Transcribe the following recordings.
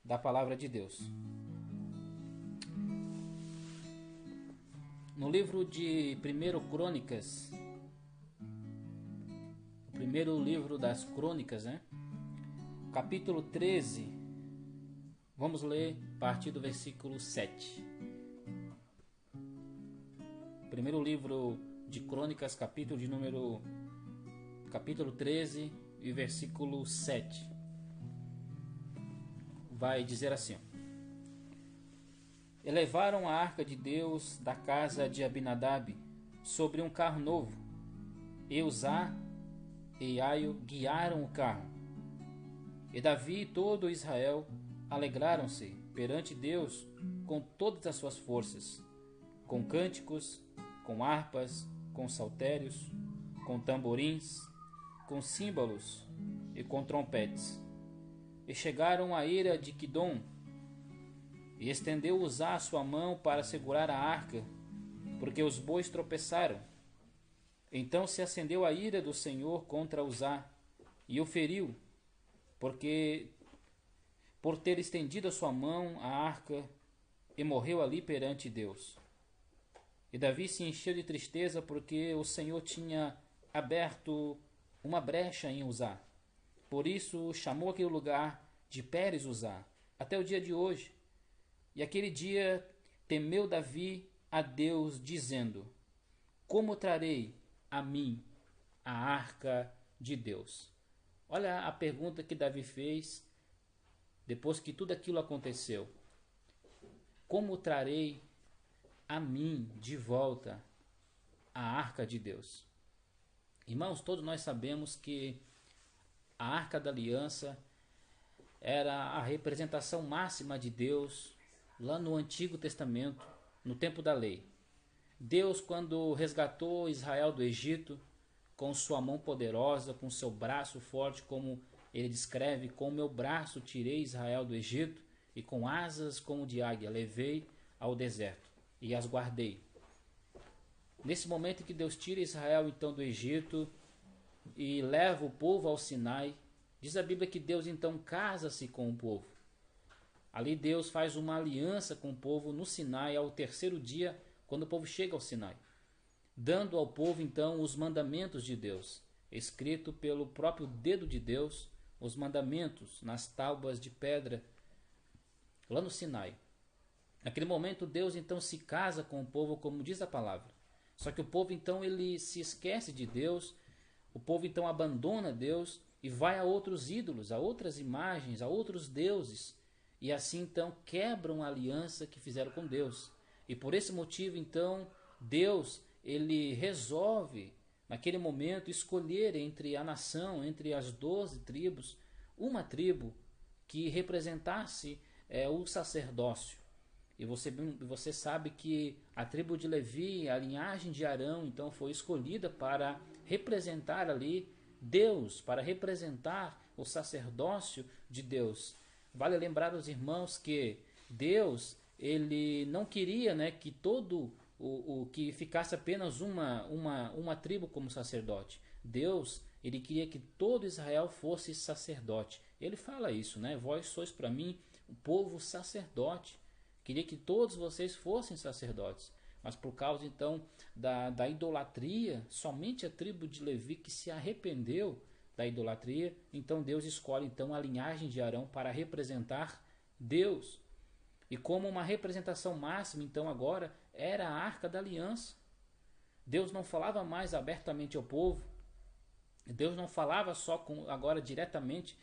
da palavra de Deus. No livro de 1 Crônicas, o primeiro livro das Crônicas, né? Capítulo 13, vamos ler a partir do versículo 7. Primeiro livro de Crônicas, capítulo 13 e versículo 7. Vai dizer assim: Elevaram a arca de Deus da casa de Abinadab sobre um carro novo. E Uzá e Aio guiaram o carro. E Davi e todo Israel alegraram-se perante Deus com todas as suas forças, com cânticos, com harpas, com saltérios, com tamborins, com símbolos e com trompetes. E chegaram à eira de Quidom, e estendeu Uzá a sua mão para segurar a arca, porque os bois tropeçaram. Então se acendeu a ira do Senhor contra Uzá, e o feriu, por ter estendido a sua mão à arca, e morreu ali perante Deus. E Davi se encheu de tristeza, porque o Senhor tinha aberto uma brecha em Uzá. Por isso chamou aquele lugar de Pérez Uzá, até o dia de hoje. E aquele dia temeu Davi a Deus, dizendo: Como trarei a mim a arca de Deus? Olha a pergunta que Davi fez depois que tudo aquilo aconteceu. Como trarei a mim de volta a arca de Deus? Irmãos, todos nós sabemos que a arca da aliança era a representação máxima de Deus lá no Antigo Testamento, no tempo da lei. Deus, quando resgatou Israel do Egito, com sua mão poderosa, com seu braço forte, como ele descreve: com meu braço tirei Israel do Egito, e com asas como de águia levei ao deserto, e as guardei. Nesse momento em que Deus tira Israel então do Egito e leva o povo ao Sinai, diz a Bíblia que Deus então casa-se com o povo. Ali Deus faz uma aliança com o povo no Sinai ao terceiro dia, quando o povo chega ao Sinai, dando ao povo então os mandamentos de Deus, escrito pelo próprio dedo de Deus, os mandamentos nas tábuas de pedra lá no Sinai. Naquele momento Deus então se casa com o povo, como diz a palavra. Só que o povo então ele se esquece de Deus, o povo então abandona Deus e vai a outros ídolos, a outras imagens, a outros deuses, e assim então quebram a aliança que fizeram com Deus. E por esse motivo então Deus ele resolve naquele momento escolher entre a nação, entre as 12 tribos, uma tribo que representasse o sacerdócio. E você sabe que a tribo de Levi, a linhagem de Arão, então foi escolhida para representar ali Deus, para representar o sacerdócio de Deus. Vale lembrar aos irmãos que Deus ele não queria, né, que todo o que ficasse apenas uma tribo como sacerdote. Deus ele queria que todo Israel fosse sacerdote. Ele fala isso, né? Vós sois para mim um povo sacerdote. Queria que todos vocês fossem sacerdotes. Mas por causa então da idolatria, somente a tribo de Levi que se arrependeu da idolatria, então Deus escolhe então a linhagem de Arão para representar Deus. E como uma representação máxima, então agora era a Arca da Aliança. Deus não falava mais abertamente ao povo. Deus não falava só agora diretamente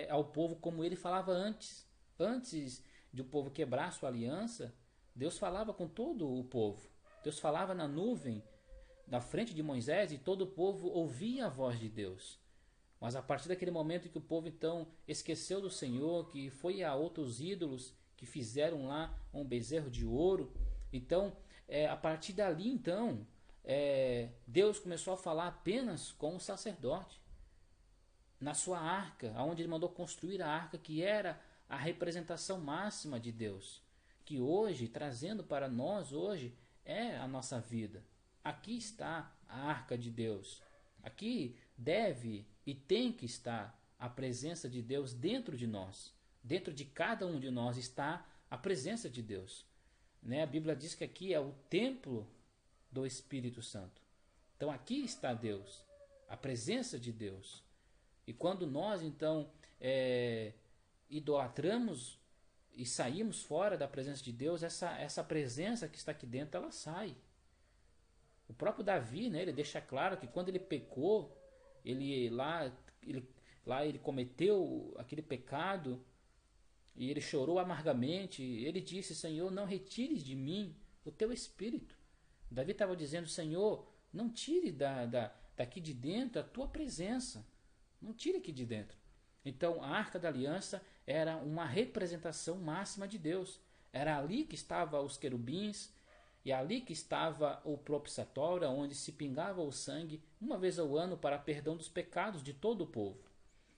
ao povo como ele falava antes. Antes de o povo quebrar sua aliança, Deus falava com todo o povo. Deus falava na nuvem na frente de Moisés e todo o povo ouvia a voz de Deus. Mas a partir daquele momento em que o povo então esqueceu do Senhor, que foi a outros ídolos, que fizeram lá um bezerro de ouro, então a partir dali então Deus começou a falar apenas com o sacerdote na sua arca, onde ele mandou construir a arca, que era a representação máxima de Deus, que hoje, trazendo para nós hoje, é a nossa vida. Aqui está a arca de Deus. Aqui deve e tem que estar a presença de Deus dentro de nós. Dentro de cada um de nós está a presença de Deus. Né? A Bíblia diz que aqui é o templo do Espírito Santo. Então aqui está Deus, a presença de Deus. E quando nós então idolatramos e saímos fora da presença de Deus, essa presença que está aqui dentro, ela sai. O próprio Davi, né, ele deixa claro que quando ele pecou, ele cometeu aquele pecado e ele chorou amargamente. Ele disse: Senhor, não retires de mim o teu espírito. Davi estava dizendo: Senhor, não tire daqui de dentro a tua presença. Não tire aqui de dentro. Então a Arca da Aliança era uma representação máxima de Deus. Era ali que estavam os querubins, e ali que estava o propiciatório, onde se pingava o sangue uma vez ao ano para perdão dos pecados de todo o povo.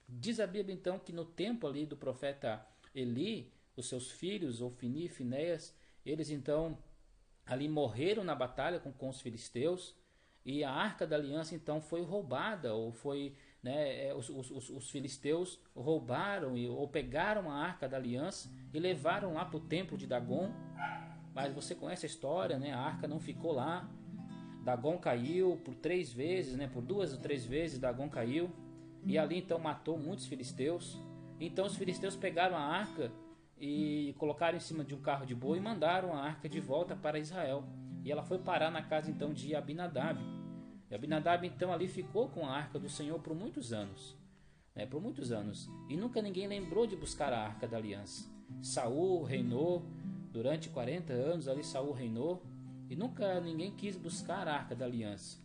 Diz a Bíblia então que no tempo ali do profeta Eli, os seus filhos, Ofni e Finéias, eles então ali morreram na batalha com os filisteus, e a Arca da Aliança então foi roubada, ou foi, né, os filisteus roubaram ou pegaram a Arca da Aliança e levaram lá para o templo de Dagon. Mas você conhece a história, né? A arca não ficou lá. Dagon caiu por 3 vezes, né? Por 2 ou 3 vezes Dagon caiu. E ali então matou muitos filisteus. Então os filisteus pegaram a arca e colocaram em cima de um carro de boi e mandaram a arca de volta para Israel. E ela foi parar na casa então de Abinadab. E Abinadab então ali ficou com a arca do Senhor por muitos anos. Né? Por muitos anos. E nunca ninguém lembrou de buscar a arca da aliança. Saul reinou. Durante 40 anos ali Saul reinou e nunca ninguém quis buscar a Arca da Aliança.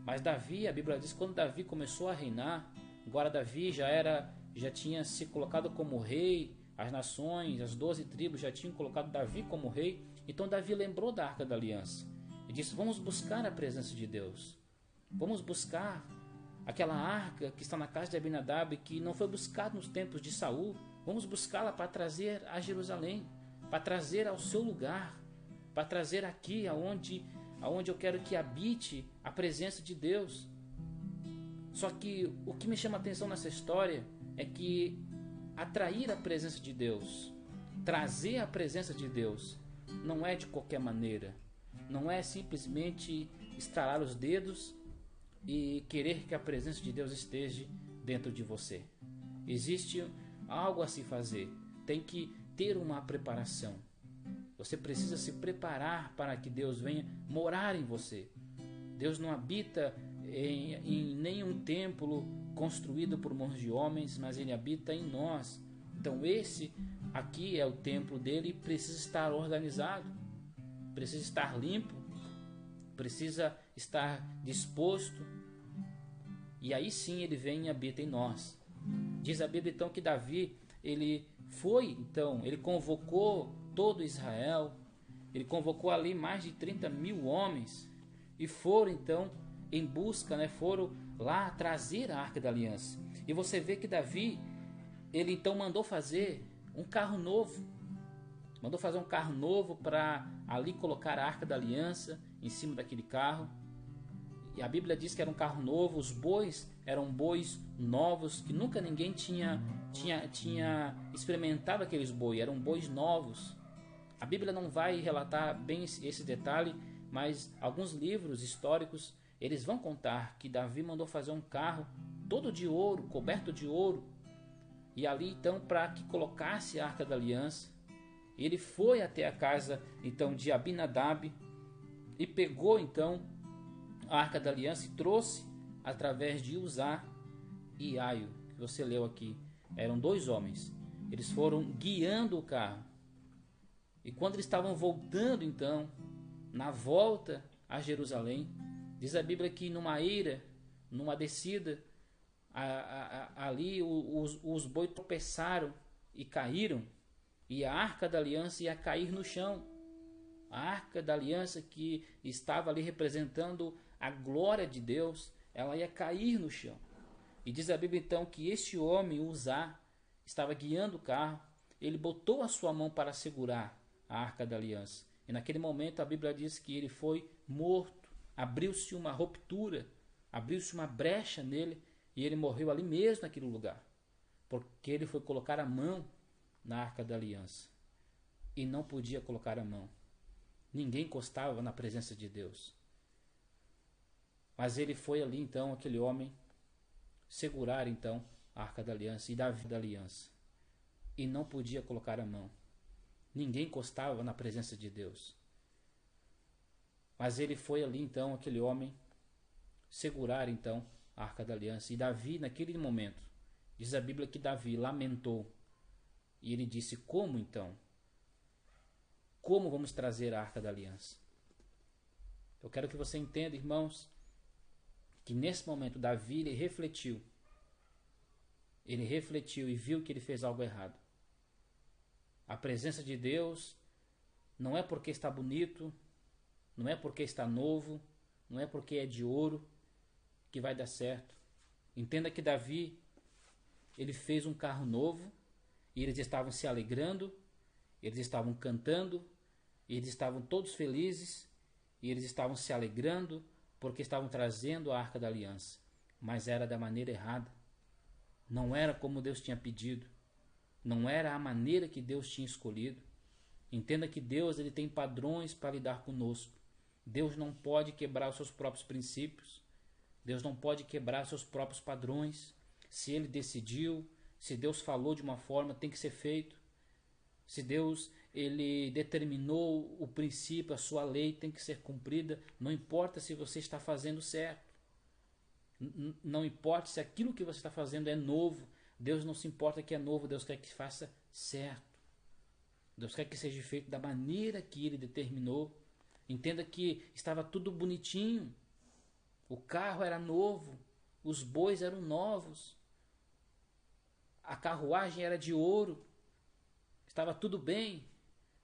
Mas Davi, a Bíblia diz, quando Davi começou a reinar, agora Davi já tinha se colocado como rei, as nações, as 12 tribos já tinham colocado Davi como rei, então Davi lembrou da Arca da Aliança e disse: vamos buscar a presença de Deus, vamos buscar aquela arca que está na casa de Abinadab, que não foi buscada nos tempos de Saul, vamos buscá-la para trazer a Jerusalém, para trazer ao seu lugar, para trazer aqui aonde eu quero que habite a presença de Deus. Só que o que me chama a atenção nessa história é que atrair a presença de Deus, trazer a presença de Deus, não é de qualquer maneira, não é simplesmente estalar os dedos e querer que a presença de Deus esteja dentro de você. Existe algo a se fazer, tem que ter uma preparação. Você precisa se preparar para que Deus venha morar em você. Deus não habita em nenhum templo construído por mãos de homens, mas Ele habita em nós. Então esse aqui é o templo dele e precisa estar organizado, precisa estar limpo, precisa estar disposto. E aí sim Ele vem e habita em nós. Diz a Bíblia então que Davi, ele convocou todo Israel, ele convocou ali mais de 30 mil homens e foram então em busca, né, foram lá trazer a Arca da Aliança. E você vê que Davi, ele então mandou fazer um carro novo, para ali colocar a Arca da Aliança em cima daquele carro. E a Bíblia diz que era um carro novo, os bois eram bois novos, que nunca ninguém tinha experimentado aqueles bois, eram bois novos. A Bíblia não vai relatar bem esse detalhe, mas alguns livros históricos, eles vão contar que Davi mandou fazer um carro todo de ouro, coberto de ouro, e ali então para que colocasse a Arca da Aliança. Ele foi até a casa então de Abinadab e pegou então a Arca da Aliança e trouxe através de Uzá e Aio, que você leu aqui. Eram 2 homens. Eles foram guiando o carro. E quando eles estavam voltando então, na volta a Jerusalém, diz a Bíblia que numa eira, numa descida, ali os bois tropeçaram e caíram, e a Arca da Aliança ia cair no chão. A Arca da Aliança, que estava ali representando a glória de Deus, ela ia cair no chão. E diz a Bíblia então que este homem, Uzá, estava guiando o carro, ele botou a sua mão para segurar a Arca da Aliança. E naquele momento a Bíblia diz que ele foi morto, abriu-se uma ruptura, abriu-se uma brecha nele, e ele morreu ali mesmo naquele lugar, porque ele foi colocar a mão na Arca da Aliança e não podia colocar a mão. Ninguém encostava na presença de Deus. Mas ele foi ali então, aquele homem, segurar então a Arca da Aliança e Davi da Aliança e não podia colocar a mão. Ninguém encostava na presença de Deus. Mas ele foi ali então, aquele homem, segurar então a Arca da Aliança. E Davi, naquele momento, diz a Bíblia que Davi lamentou. E ele disse: como então? Como vamos trazer a Arca da Aliança? Eu quero que você entenda, irmãos, que nesse momento Davi ele refletiu. Ele refletiu e viu que ele fez algo errado. A presença de Deus não é porque está bonito, não é porque está novo, não é porque é de ouro que vai dar certo. Entenda que Davi, ele fez um carro novo e eles estavam se alegrando, eles estavam cantando, eles estavam todos felizes e eles estavam se alegrando porque estavam trazendo a Arca da Aliança. Mas era da maneira errada. Não era como Deus tinha pedido. Não era a maneira que Deus tinha escolhido. Entenda que Deus ele tem padrões para lidar conosco. Deus não pode quebrar os seus próprios princípios. Deus não pode quebrar os seus próprios padrões. Se Ele decidiu, se Deus falou de uma forma, tem que ser feito. Se Deus ele determinou o princípio, a sua lei tem que ser cumprida. Não importa se você está fazendo certo. Não importa se aquilo que você está fazendo é novo. Deus não se importa que é novo, Deus quer que faça certo. Deus quer que seja feito da maneira que Ele determinou. Entenda que estava tudo bonitinho. O carro era novo, os bois eram novos, a carruagem era de ouro, estava tudo bem,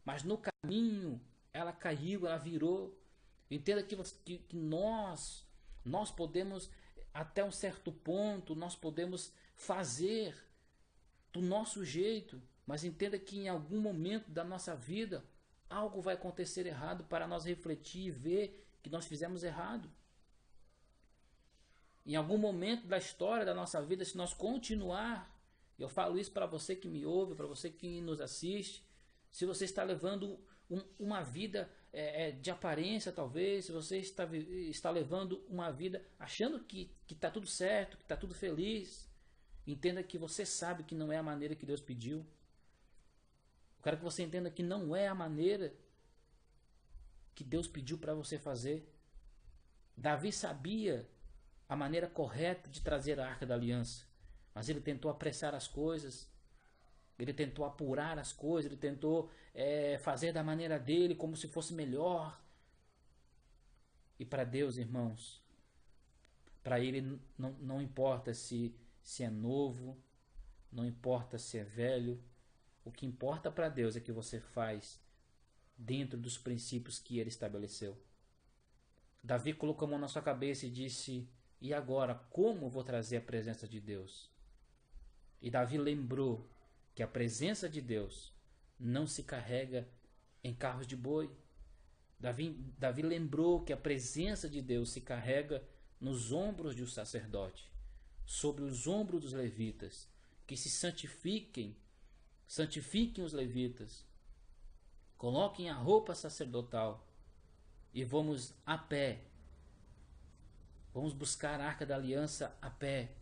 mas no caminho ela caiu, ela virou. Entenda que nós podemos, até um certo ponto, nós podemos fazer do nosso jeito, mas entenda que em algum momento da nossa vida algo vai acontecer errado para nós refletir e ver que nós fizemos errado. Em algum momento da história da nossa vida, se nós continuar, eu falo isso para você que me ouve, para você que nos assiste, se você está levando uma vida de aparência talvez, se você está levando uma vida achando que está tudo certo, que está tudo feliz, entenda que você sabe que não é a maneira que Deus pediu. Eu quero que você entenda que não é a maneira que Deus pediu para você fazer. Davi sabia a maneira correta de trazer a Arca da Aliança, mas ele tentou apressar as coisas, ele tentou apurar as coisas, ele tentou fazer da maneira dele como se fosse melhor. E para Deus, irmãos, para Ele não importa se é novo, não importa se é velho, o que importa para Deus é que você faz dentro dos princípios que Ele estabeleceu. Davi colocou a mão na sua cabeça e disse: e agora, como vou trazer a presença de Deus? E Davi lembrou que a presença de Deus não se carrega em carros de boi. Davi lembrou que a presença de Deus se carrega nos ombros do sacerdote, sobre os ombros dos levitas, que se santifiquem os levitas, coloquem a roupa sacerdotal e vamos a pé. Vamos buscar a Arca da Aliança a pé,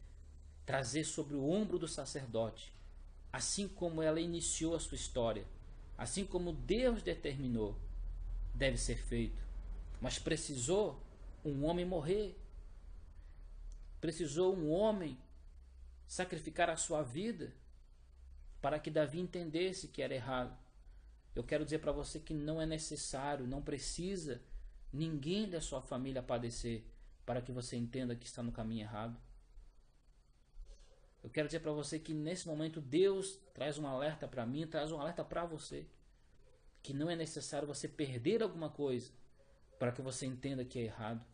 trazer sobre o ombro do sacerdote, assim como ela iniciou a sua história, assim como Deus determinou, deve ser feito. Mas precisou um homem morrer, precisou um homem sacrificar a sua vida para que Davi entendesse que era errado. Eu quero dizer para você que não é necessário, não precisa ninguém da sua família padecer para que você entenda que está no caminho errado. Eu quero dizer para você que nesse momento Deus traz um alerta para mim, traz um alerta para você, que não é necessário você perder alguma coisa para que você entenda que é errado.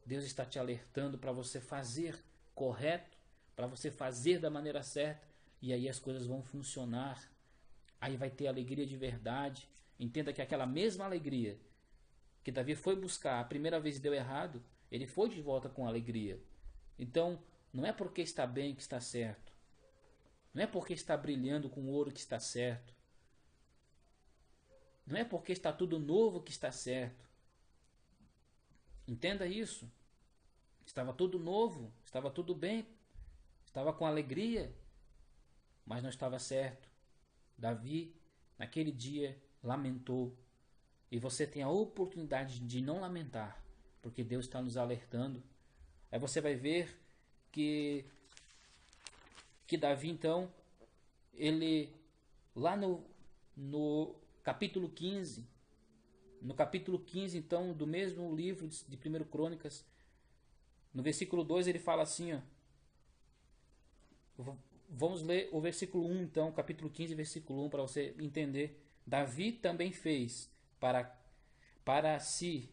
Deus está te alertando para você fazer correto, para você fazer da maneira certa, e aí as coisas vão funcionar. Aí vai ter alegria de verdade. Entenda que aquela mesma alegria que Davi foi buscar, a primeira vez deu errado, ele foi de volta com alegria. Então, não é porque está bem que está certo. Não é porque está brilhando com ouro que está certo. Não é porque está tudo novo que está certo. Entenda isso. Estava tudo novo, estava tudo bem, estava com alegria, mas não estava certo. Davi, naquele dia, lamentou. E você tem a oportunidade de não lamentar, porque Deus está nos alertando. Aí você vai ver que Davi, então, ele, lá no capítulo 15, então, do mesmo livro de 1 Crônicas, no versículo 2 ele fala assim, ó, vamos ler o versículo 1 então, capítulo 15, versículo 1, para você entender. Davi também fez para si,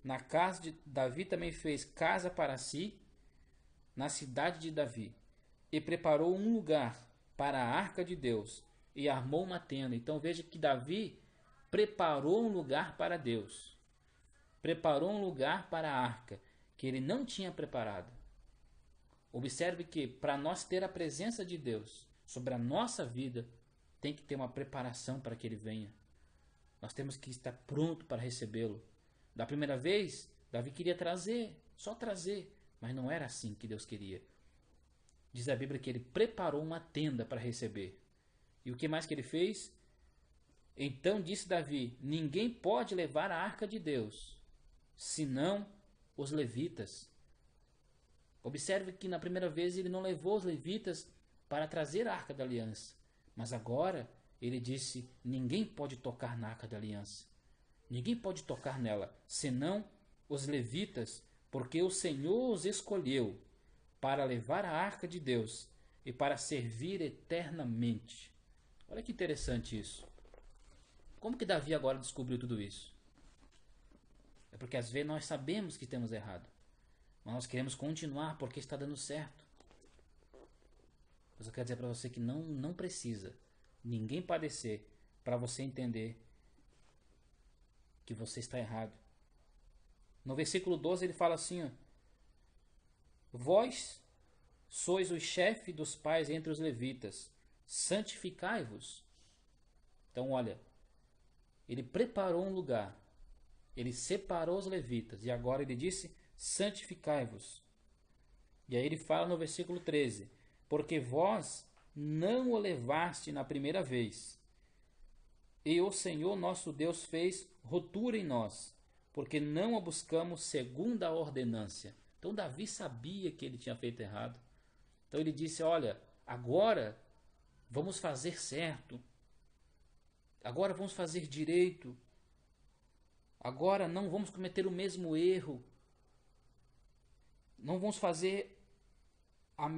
na casa de Davi também fez casa para si, na cidade de Davi, e preparou um lugar para a arca de Deus, e armou uma tenda. Então veja que Davi preparou um lugar para Deus, preparou um lugar para a arca, que ele não tinha preparado. Observe que para nós ter a presença de Deus sobre a nossa vida, tem que ter uma preparação para que ele venha. Nós temos que estar pronto para recebê-lo. Da primeira vez, Davi queria trazer, só trazer, mas não era assim que Deus queria. Diz a Bíblia que ele preparou uma tenda para receber. E o que mais que ele fez? Então disse Davi: ninguém pode levar a arca de Deus, senão os levitas. Observe que na primeira vez ele não levou os levitas para trazer a arca da aliança. Mas agora ele disse: ninguém pode tocar na arca da aliança. Ninguém pode tocar nela, senão os levitas, porque o Senhor os escolheu para levar a arca de Deus e para servir eternamente. Olha que interessante isso. Como que Davi agora descobriu tudo isso? É porque às vezes nós sabemos que temos errado, mas nós queremos continuar porque está dando certo. Mas eu quero dizer para você que não precisa ninguém padecer para você entender que você está errado. No versículo 12 ele fala assim, ó, vós sois o chefe dos pais entre os levitas, santificai-vos. Então olha, ele preparou um lugar, ele separou os levitas e agora ele disse, santificai-vos. E aí ele fala no versículo 13, porque vós não o levaste na primeira vez, e o Senhor nosso Deus fez ruptura em nós, porque não a buscamos segundo a ordenância. Então Davi sabia que ele tinha feito errado. Então ele disse, olha, agora vamos fazer certo, agora vamos fazer direito, agora não vamos cometer o mesmo erro, não vamos fazer o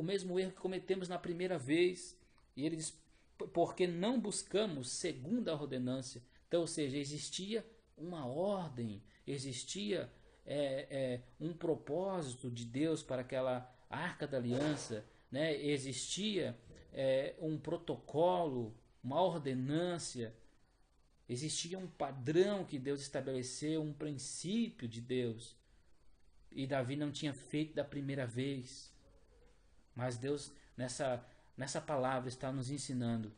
mesmo erro que cometemos na primeira vez. E ele diz, porque não buscamos segundo a ordenância. Então, ou seja, existia uma ordem, existia um propósito de Deus para aquela arca da aliança, né? Existia um protocolo, uma ordenância, existia um padrão que Deus estabeleceu, um princípio de Deus. E Davi não tinha feito da primeira vez. Mas Deus, nessa palavra, está nos ensinando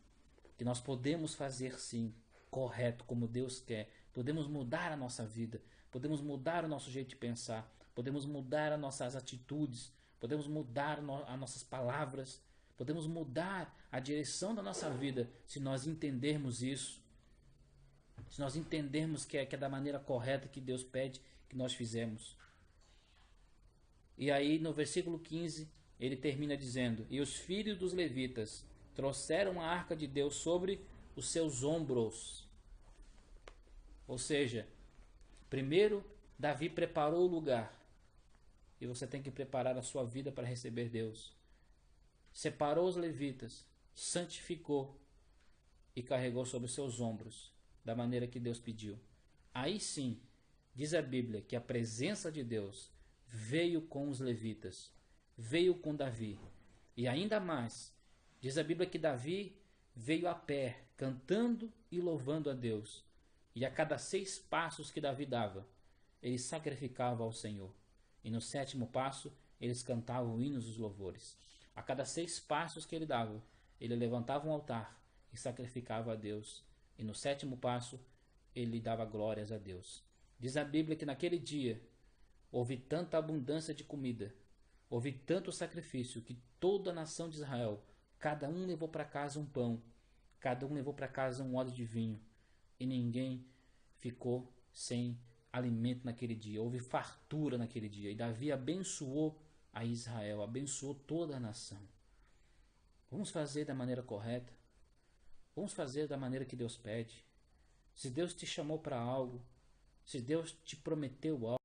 que nós podemos fazer sim, correto, como Deus quer. Podemos mudar a nossa vida, podemos mudar o nosso jeito de pensar, podemos mudar as nossas atitudes, podemos mudar as nossas palavras, podemos mudar a direção da nossa vida se nós entendermos isso. Se nós entendermos que é da maneira correta que Deus pede que nós fizemos. E aí no versículo 15 ele termina dizendo, e os filhos dos levitas trouxeram a arca de Deus sobre os seus ombros. Ou seja, primeiro Davi preparou o lugar, e você tem que preparar a sua vida para receber Deus. Separou os levitas, santificou e carregou sobre os seus ombros, da maneira que Deus pediu. Aí sim, diz a Bíblia que a presença de Deus veio com os levitas, veio com Davi. E ainda mais, diz a Bíblia que Davi veio a pé, cantando e louvando a Deus. E a cada 6 passos que Davi dava, ele sacrificava ao Senhor. E no 7º passo, eles cantavam hinos dos louvores. A cada 6 passos que ele dava, ele levantava um altar e sacrificava a Deus. E no 7º passo, ele dava glórias a Deus. Diz a Bíblia que naquele dia houve tanta abundância de comida, houve tanto sacrifício, que toda a nação de Israel, cada um levou para casa um pão, cada um levou para casa um óleo de vinho, e ninguém ficou sem alimento naquele dia. Houve fartura naquele dia, e Davi abençoou a Israel, abençoou toda a nação. Vamos fazer da maneira correta, vamos fazer da maneira que Deus pede. Se Deus te chamou para algo, se Deus te prometeu algo,